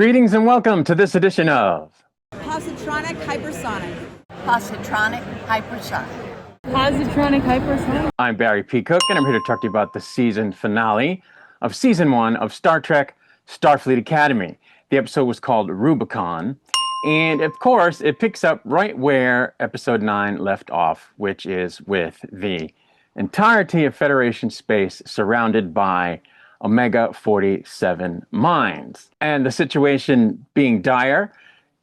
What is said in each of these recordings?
Greetings and welcome to this edition of Positronic Hypersonic. Positronic Hypersonic. Positronic Hypersonic. I'm Barry P. Cook, and I'm here to talk to you about the season finale of Season 1 of Star Trek Starfleet Academy. The episode was called Rubicon, and of course, it picks up right where Episode 9 left off, which is with the entirety of Federation space surrounded by Omega-47 mines. And the situation being dire,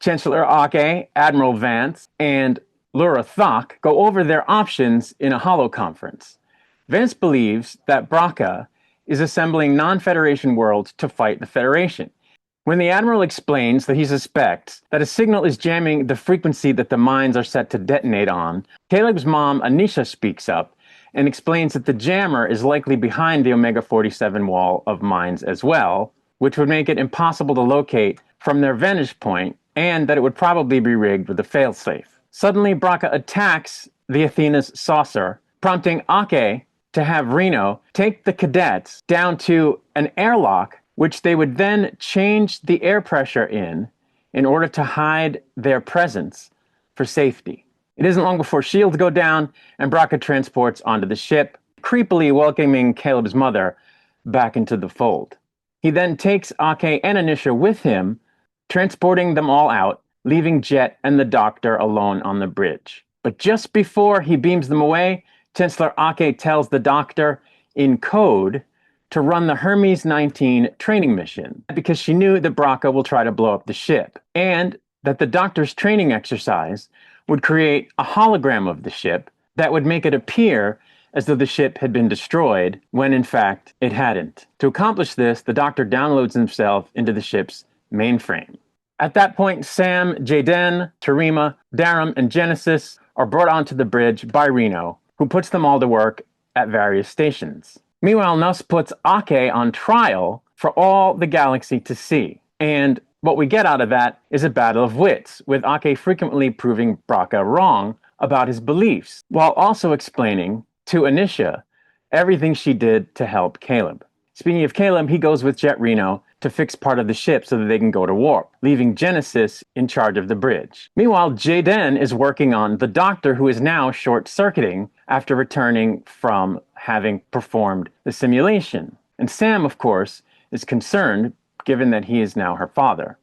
Chancellor Ake, Admiral Vance, and Lura Thok go over their options in a holo conference. Vance believes that Braca is assembling non-Federation worlds to fight the Federation. When the Admiral explains that he suspects that a signal is jamming the frequency that the mines are set to detonate on, Caleb's mom, Anisha, speaks up and explains that the jammer is likely behind the Omega-47 wall of mines as well, which would make it impossible to locate from their vantage point, and that it would probably be rigged with a failsafe. Suddenly, Braca attacks the Athena's saucer, prompting Ake to have Reno take the cadets down to an airlock, which they would then change the air pressure in order to hide their presence for safety. It isn't long before shields go down and Braca transports onto the ship, creepily welcoming Caleb's mother back into the fold. He then takes Ake and Anisha with him, transporting them all out, leaving Jet and the Doctor alone on the bridge. But just before he beams them away, Chancellor Ake tells the Doctor in code to run the Hermes 19 training mission, because she knew that Braca will try to blow up the ship, and that the Doctor's training exercise would create a hologram of the ship that would make it appear as though the ship had been destroyed, when in fact it hadn't. To accomplish this, the Doctor downloads himself into the ship's mainframe. At that point, Sam, Jaden, Tarima, Darum, and Genesis are brought onto the bridge by Reno, who puts them all to work at various stations. Meanwhile, Nuss puts Ake on trial for all the galaxy to see, and what we get out of that is a battle of wits, with Ake frequently proving Braca wrong about his beliefs, while also explaining to Anisha everything she did to help Caleb. Speaking of Caleb, he goes with Jet Reno to fix part of the ship so that they can go to warp, leaving Genesis in charge of the bridge. Meanwhile, Jaden is working on the Doctor, who is now short-circuiting after returning from having performed the simulation. And Sam, of course, is concerned, given that he is now her father.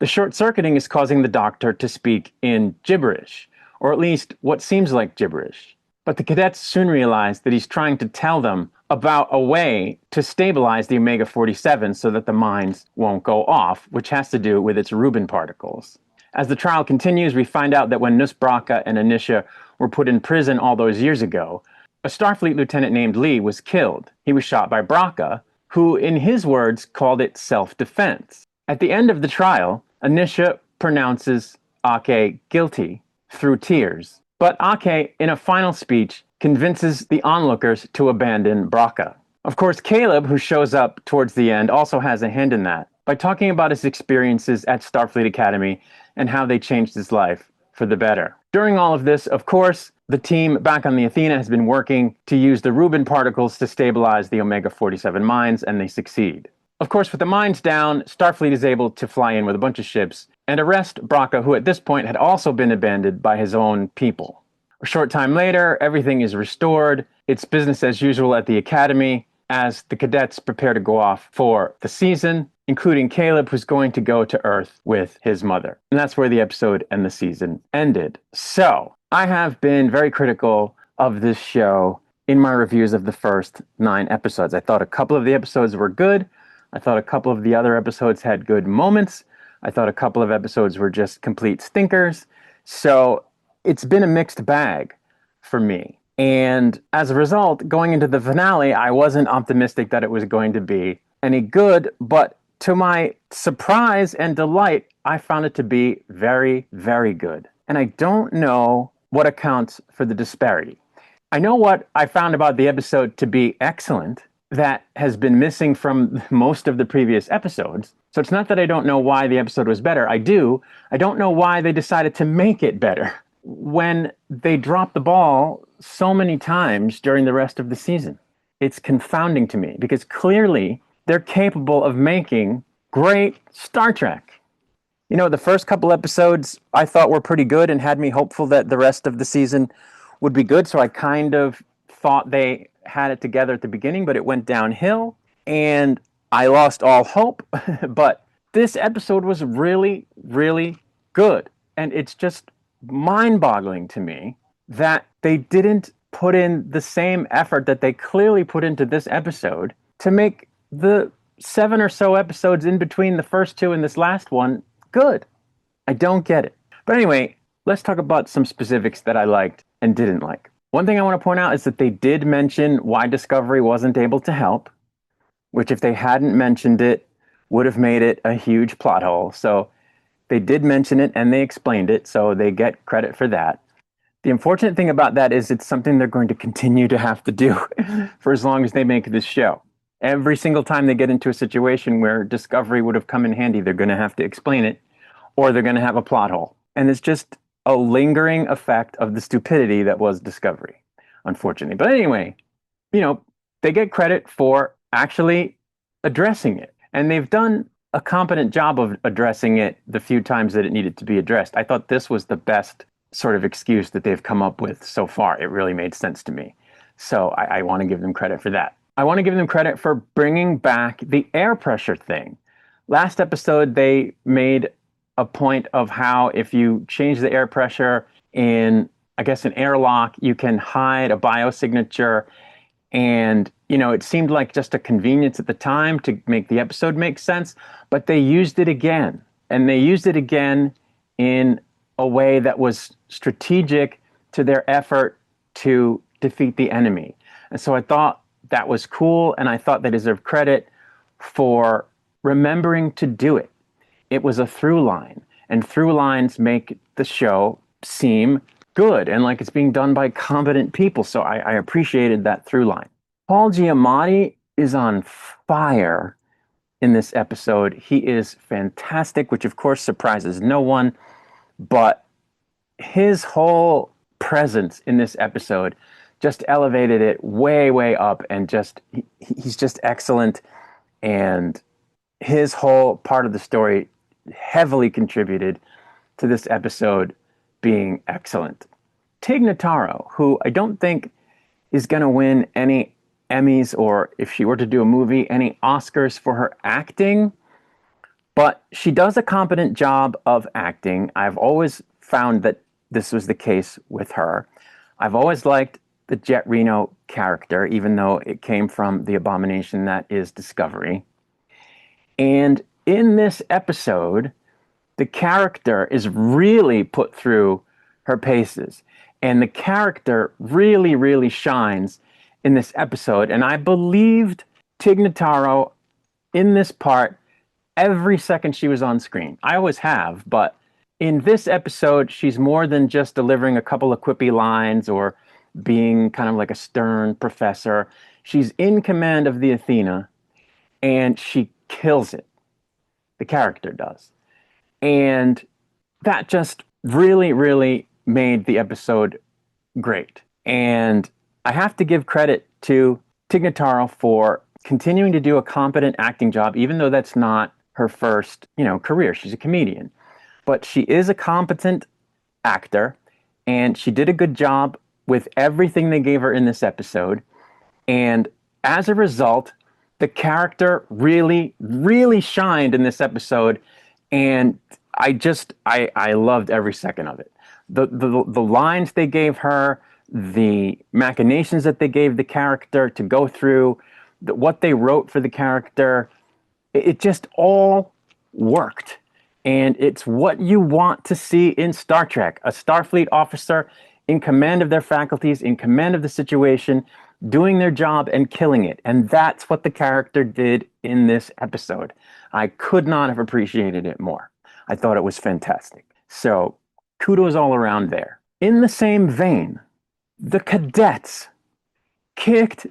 The short-circuiting is causing the Doctor to speak in gibberish, or at least what seems like gibberish. But the cadets soon realize that he's trying to tell them about a way to stabilize the Omega-47 so that the mines won't go off, which has to do with its Rubin particles. As the trial continues, we find out that when Nuss, Braca, and Anisha were put in prison all those years ago, a Starfleet lieutenant named Lee was killed. He was shot by Braca, who, in his words, called it self-defense. At the end of the trial, Anisha pronounces Ake guilty through tears. But Ake, in a final speech, convinces the onlookers to abandon Braca. Of course, Caleb, who shows up towards the end, also has a hand in that, by talking about his experiences at Starfleet Academy and how they changed his life for the better. During all of this, of course, the team back on the Athena has been working to use the Rubin particles to stabilize the Omega-47 mines, and they succeed. Of course, with the mines down, Starfleet is able to fly in with a bunch of ships and arrest Braca, who at this point had also been abandoned by his own people. A short time later, everything is restored. It's business as usual at the Academy as the cadets prepare to go off for the season, including Caleb, who's going to go to Earth with his mother. And that's where the episode and the season ended. So, I have been very critical of this show in my reviews of the first 9 episodes. I thought a couple of the episodes were good. I thought a couple of the other episodes had good moments. I thought a couple of episodes were just complete stinkers. So it's been a mixed bag for me. And as a result, going into the finale, I wasn't optimistic that it was going to be any good. But to my surprise and delight, I found it to be very, very good. And I don't know what accounts for the disparity. I know what I found about the episode to be excellent that has been missing from most of the previous episodes. So it's not that I don't know why the episode was better. I do. I don't know why they decided to make it better when they dropped the ball so many times during the rest of the season. It's confounding to me because clearly they're capable of making great Star Trek. You know, the first couple episodes I thought were pretty good and had me hopeful that the rest of the season would be good. So I kind of thought they had it together at the beginning, but it went downhill and I lost all hope. But this episode was really, really good. And it's just mind boggling to me that they didn't put in the same effort that they clearly put into this episode to make the 7 or so episodes in between the first two and this last one good. I don't get it. But anyway, let's talk about some specifics that I liked and didn't like. One thing I want to point out is that they did mention why Discovery wasn't able to help, which if they hadn't mentioned it, would have made it a huge plot hole. So they did mention it and they explained it, so they get credit for that. The unfortunate thing about that is it's something they're going to continue to have to do for as long as they make this show. Every single time they get into a situation where Discovery would have come in handy, they're going to have to explain it, or they're going to have a plot hole. And it's just a lingering effect of the stupidity that was Discovery, unfortunately. But anyway, you know, they get credit for actually addressing it. And they've done a competent job of addressing it the few times that it needed to be addressed. I thought this was the best sort of excuse that they've come up with so far. It really made sense to me. So I want to give them credit for that. I want to give them credit for bringing back the air pressure thing. Last episode, they made a point of how if you change the air pressure in, I guess, an airlock, you can hide a biosignature. And, you know, it seemed like just a convenience at the time to make the episode make sense, but they used it again. And they used it again in a way that was strategic to their effort to defeat the enemy. And so I thought that was cool, and I thought they deserved credit for remembering to do it. It was a through line, and through lines make the show seem good and like it's being done by competent people. So I appreciated that through line. Paul Giamatti is on fire in this episode. He is fantastic, which of course surprises no one, but his whole presence in this episode just elevated it way, way up, and just he's just excellent, and his whole part of the story heavily contributed to this episode being excellent. Tig Notaro, who I don't think is going to win any Emmys, or if she were to do a movie, any Oscars for her acting, but she does a competent job of acting. I've always found that this was the case with her. I've always liked the Jet Reno character, even though it came from the abomination that is Discovery. And in this episode, the character is really put through her paces. And the character really, really shines in this episode. And I believed Tig Notaro in this part every second she was on screen. I always have, but in this episode, she's more than just delivering a couple of quippy lines or being kind of like a stern professor. She's in command of the Athena, and she kills it. The character does. And that just really, really made the episode great. And I have to give credit to Tig Notaro for continuing to do a competent acting job, even though that's not her first, career. She's a comedian. But she is a competent actor, and she did a good job with everything they gave her in this episode. And as a result, the character really, really shined in this episode. And I loved every second of it. The lines they gave her, the machinations that they gave the character to go through, what they wrote for the character, it just all worked. And it's what you want to see in Star Trek. A Starfleet officer in command of their faculties, in command of the situation, doing their job and killing it. And that's what the character did in this episode. I could not have appreciated it more. I thought it was fantastic. So kudos all around there. In the same vein, the cadets kicked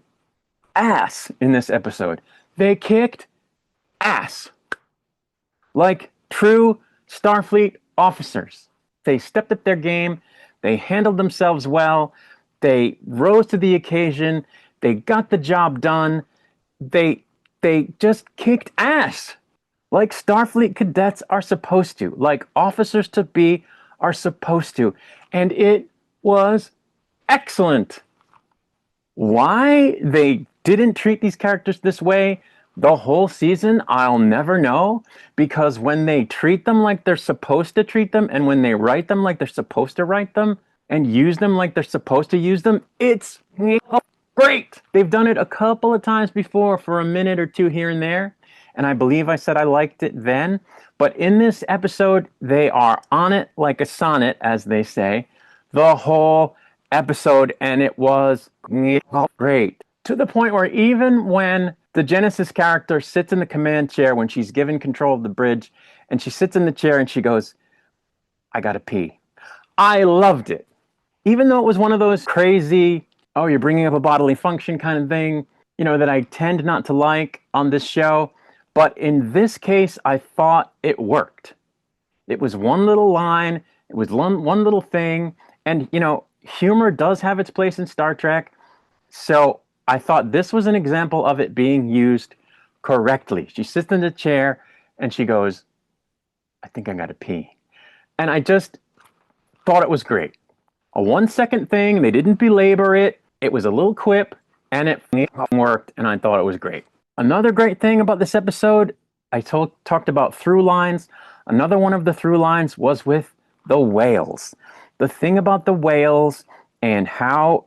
ass in this episode. They kicked ass. Like true Starfleet officers. They stepped up their game. They handled themselves well. They rose to the occasion. They got the job done. They just kicked ass. like Starfleet cadets are supposed to, like officers to be are supposed to. And it was excellent. Why they didn't treat these characters this way the whole season, I'll never know. Because when they treat them like they're supposed to treat them, and when they write them like they're supposed to write them, and use them like they're supposed to use them, it's great. They've done it a couple of times before for a minute or two here and there, and I believe I said I liked it then. But in this episode, they are on it like a sonnet, as they say, the whole episode, and it was great. To the point where even when the Genesis character sits in the command chair when she's given control of the bridge, and she sits in the chair and she goes, I gotta pee. I loved it. Even though it was one of those crazy, oh, you're bringing up a bodily function kind of thing, that I tend not to like on this show. But in this case, I thought it worked. It was one little line. It was one little thing. And, humor does have its place in Star Trek. So I thought this was an example of it being used correctly. She sits in the chair and she goes, I think I got to pee. And I just thought it was great. A 1 second thing. They didn't belabor it. It was a little quip and it worked. And I thought it was great. Another great thing about this episode, I talked about through lines. Another one of the through lines was with the whales. The thing about the whales and how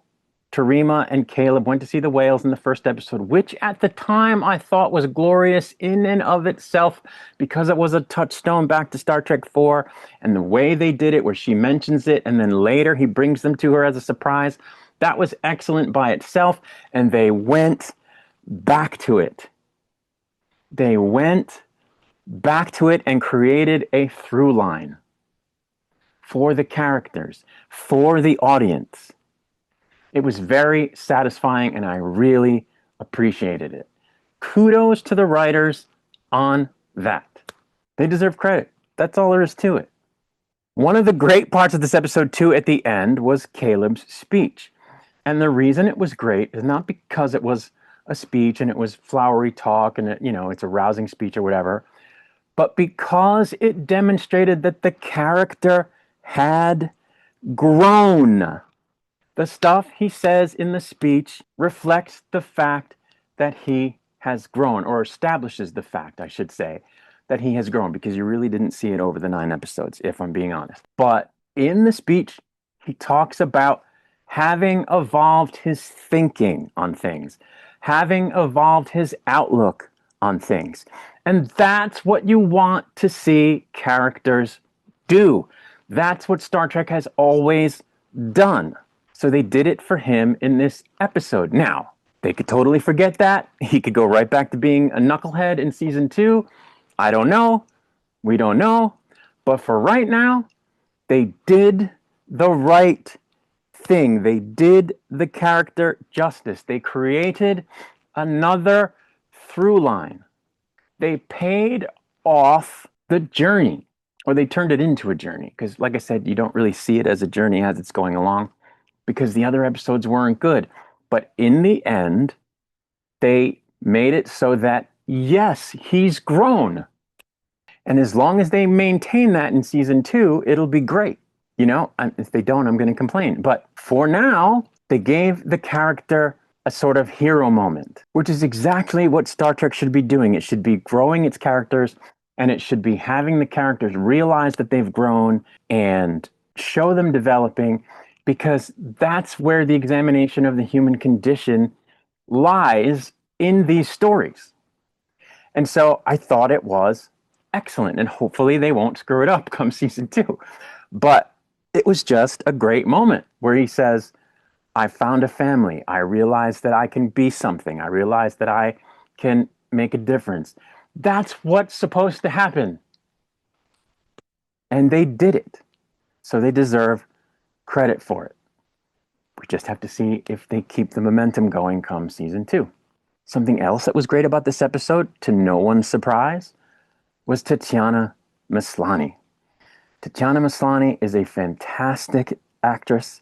Tarima and Caleb went to see the whales in the first episode, which at the time I thought was glorious in and of itself because it was a touchstone back to Star Trek 4, and the way they did it where she mentions it and then later he brings them to her as a surprise, that was excellent by itself, and they went back to it. They went back to it and created a through line for the characters, for the audience. It was very satisfying and I really appreciated it. Kudos to the writers on that. They deserve credit. That's all there is to it. One of the great parts of this episode too at the end was Caleb's speech. And the reason it was great is not because it was a speech and it was flowery talk and it's a rousing speech or whatever, but because it demonstrated that the character had grown. The stuff he says in the speech reflects the fact that he has grown, or establishes the fact, I should say, that he has grown, because you really didn't see it over the 9 episodes, if I'm being honest. But in the speech, he talks about having evolved his thinking on things, having evolved his outlook on things. And that's what you want to see characters do. That's what Star Trek has always done. So they did it for him in this episode. Now, they could totally forget that. He could go right back to being a knucklehead in season 2. I don't know. We don't know. But for right now, they did the right thing. They did the character justice. They created another through line. They paid off the journey, or they turned it into a journey. Because like I said, you don't really see it as a journey as it's going along, because the other episodes weren't good. But in the end, they made it so that, yes, he's grown. And as long as they maintain that in season 2, it'll be great. If they don't, I'm going to complain. But for now, they gave the character a sort of hero moment, which is exactly what Star Trek should be doing. It should be growing its characters, and it should be having the characters realize that they've grown and show them developing, because that's where the examination of the human condition lies in these stories. And so I thought it was excellent, and hopefully they won't screw it up come season 2. But it was just a great moment where he says, I found a family. I realized that I can be something. I realized that I can make a difference. That's what's supposed to happen. And they did it. So they deserve credit for it. We just have to see if they keep the momentum going come season 2. Something else that was great about this episode, to no one's surprise, was Tatiana Maslany. Tatiana Maslany is a fantastic actress.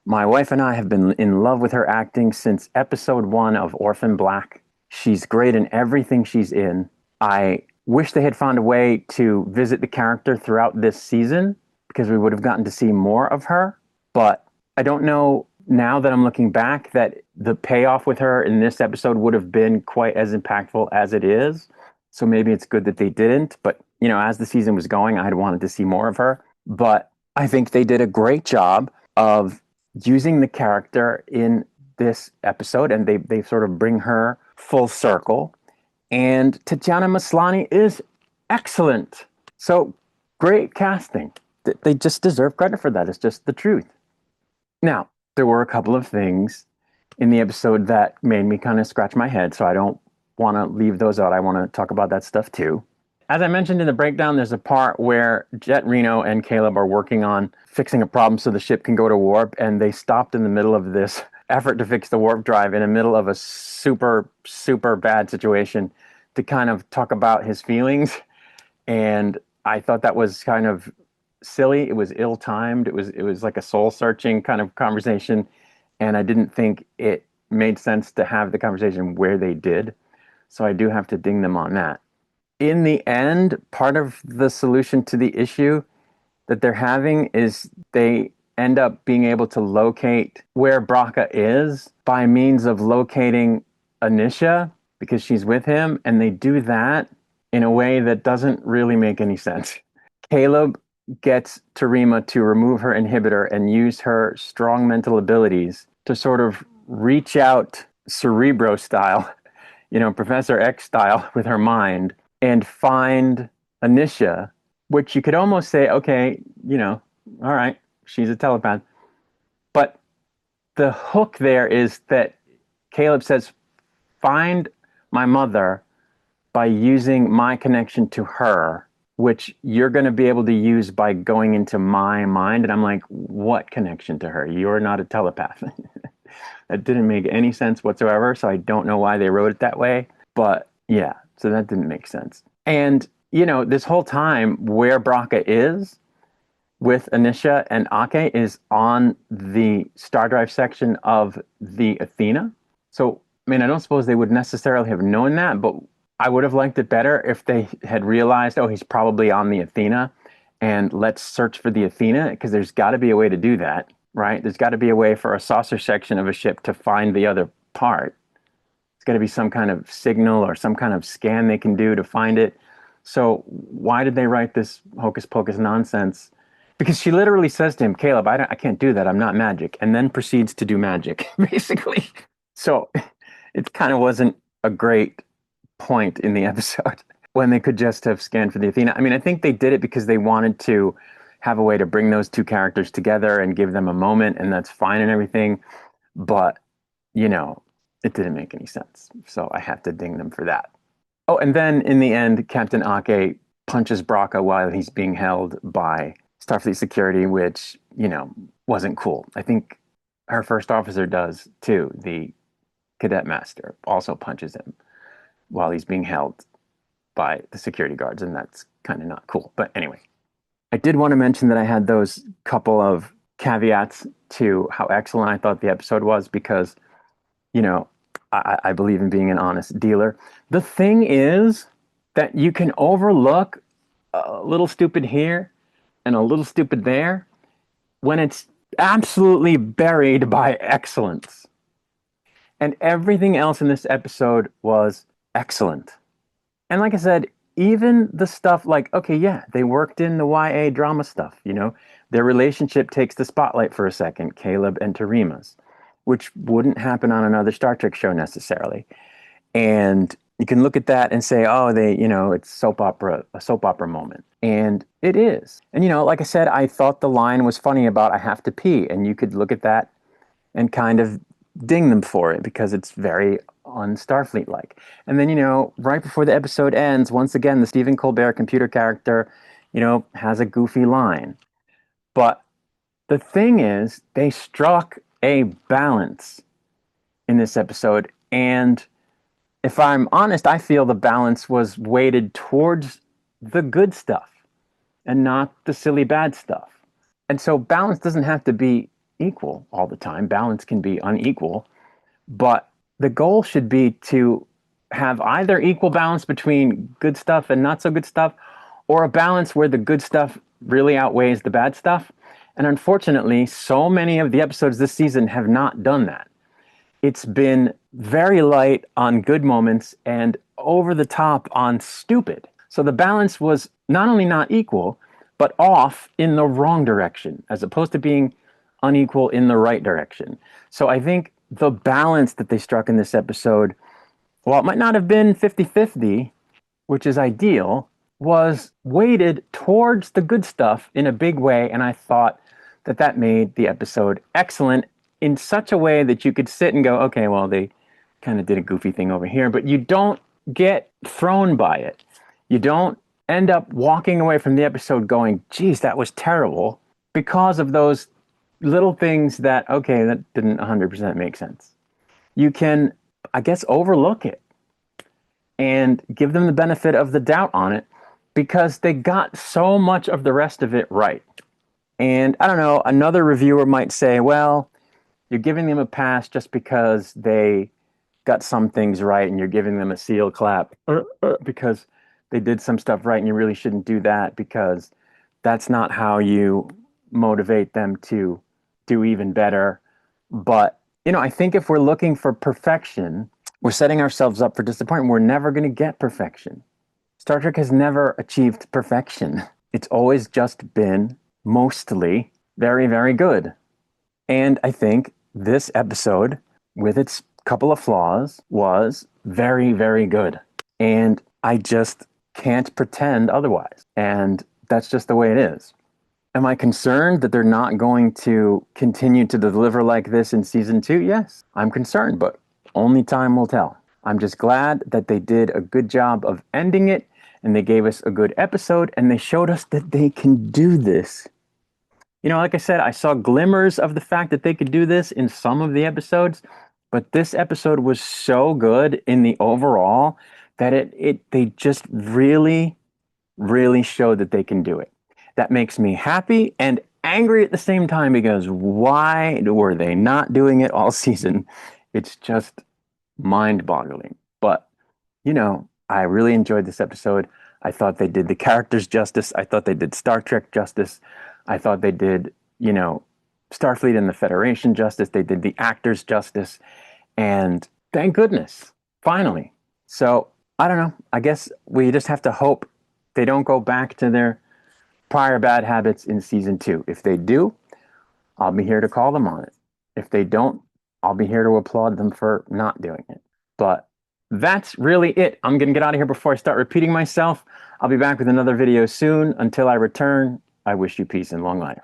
My wife and I have been in love with her acting since episode 1 of Orphan Black. She's great in everything she's in. I wish they had found a way to visit the character throughout this season because we would have gotten to see more of her. But I don't know now that I'm looking back that the payoff with her in this episode would have been quite as impactful as it is. So maybe it's good that they didn't. But, as the season was going, I had wanted to see more of her. But I think they did a great job of using the character in this episode, and they sort of bring her full circle. And Tatiana Maslany is excellent. So great casting. They just deserve credit for that. It's just the truth. Now, there were a couple of things in the episode that made me kind of scratch my head, so I don't want to leave those out. I want to talk about that stuff too. As I mentioned in the breakdown, there's a part where Jet, Reno, and Caleb are working on fixing a problem so the ship can go to warp, and they stopped in the middle of this effort to fix the warp drive in the middle of a super, super bad situation to kind of talk about his feelings. And I thought that was kind of silly. It was ill-timed. It was like a soul-searching kind of conversation, and I didn't think it made sense to have the conversation where they did. So I do have to ding them on that. In the end, part of the solution to the issue that they're having is they end up being able to locate where Braca is by means of locating Anisha because she's with him, and they do that in a way that doesn't really make any sense. Caleb gets Tarima to remove her inhibitor and use her strong mental abilities to sort of reach out Cerebro style, Professor X style with her mind and find Anisha, which you could almost say, okay, all right, she's a telepath. But the hook there is that Caleb says, find my mother by using my connection to her, which you're going to be able to use by going into my mind. And I'm like, what connection to her? You're not a telepath. That didn't make any sense whatsoever. So I don't know why they wrote it that way. But yeah, so that didn't make sense. And, this whole time where Braca is with Anisha and Ake is on the star drive section of the Athena. So, I don't suppose they would necessarily have known that, but I would have liked it better if they had realized, oh, he's probably on the Athena, and let's search for the Athena, because there's got to be a way to do that, right? There's got to be a way for a saucer section of a ship to find the other part. It's got to be some kind of signal or some kind of scan they can do to find it. So why did they write this hocus pocus nonsense? Because she literally says to him, Caleb, I can't do that. I'm not magic. And then proceeds to do magic, basically. So it kind of wasn't a great point in the episode when they could just have scanned for the Athena. I think they did it because they wanted to have a way to bring those two characters together and give them a moment, and that's fine and everything. But, it didn't make any sense. So I have to ding them for that. Oh, and then in the end, Captain Ake punches Braca while he's being held by Starfleet security, which, wasn't cool. I think her first officer does too. The cadet master also punches him while he's being held by the security guards, and that's kind of not cool. But anyway, I did want to mention that I had those couple of caveats to how excellent I thought the episode was because, I believe in being an honest dealer. The thing is that you can overlook a little stupid here and a little stupid there when it's absolutely buried by excellence. And everything else in this episode was excellent. And like I said, even the stuff like, okay, yeah, they worked in the YA drama stuff, their relationship takes the spotlight for a second, Caleb and Tarima's, which wouldn't happen on another Star Trek show necessarily. And you can look at that and say, oh, it's a soap opera moment. And it is. And, like I said, I thought the line was funny about I have to pee. And you could look at that and kind of ding them for it because it's very un-Starfleet-like. And then, right before the episode ends, once again, the Stephen Colbert computer character, has a goofy line. But the thing is, they struck a balance in this episode. And if I'm honest, I feel the balance was weighted towards the good stuff and not the silly bad stuff. And so balance doesn't have to be equal all the time. Balance can be unequal. But the goal should be to have either equal balance between good stuff and not so good stuff, or a balance where the good stuff really outweighs the bad stuff. And unfortunately, so many of the episodes this season have not done that. It's been very light on good moments and over the top on stupid. So the balance was not only not equal, but off in the wrong direction, as opposed to being unequal in the right direction. So I think the balance that they struck in this episode, while it might not have been 50-50, which is ideal, was weighted towards the good stuff in a big way. And I thought that that made the episode excellent in such a way that you could sit and go, okay, well, they kind of did a goofy thing over here, but you don't get thrown by it. You don't end up walking away from the episode going, geez, that was terrible, because of those little things that, okay, that didn't 100% make sense. You can, I guess, overlook it and give them the benefit of the doubt on it because they got so much of the rest of it right. And I don't know, another reviewer might say, well, you're giving them a pass just because they got some things right and you're giving them a seal clap because they did some stuff right and you really shouldn't do that because that's not how you motivate them to do even better. But, you know, I think if we're looking for perfection, we're setting ourselves up for disappointment. We're never going to get perfection. Star Trek has never achieved perfection. It's always just been mostly very, very good. And I think this episode, with its couple of flaws, was very, very good. And I just can't pretend otherwise. And that's just the way it is. Am I concerned that they're not going to continue to deliver like this in season 2? Yes, I'm concerned, but only time will tell. I'm just glad that they did a good job of ending it, and they gave us a good episode, and they showed us that they can do this. You know, like I said, I saw glimmers of the fact that they could do this in some of the episodes, but this episode was so good in the overall that they just really, really showed that they can do it. That makes me happy and angry at the same time because why were they not doing it all season? It's just mind-boggling. But, you know, I really enjoyed this episode. I thought they did the characters justice. I thought they did Star Trek justice. I thought they did, you know, Starfleet and the Federation justice. They did the actors justice. And thank goodness, finally. So, I don't know. I guess we just have to hope they don't go back to their prior bad habits in season 2. If they do, I'll be here to call them on it. If they don't, I'll be here to applaud them for not doing it. But that's really it. I'm going to get out of here before I start repeating myself. I'll be back with another video soon. Until I return, I wish you peace and long life.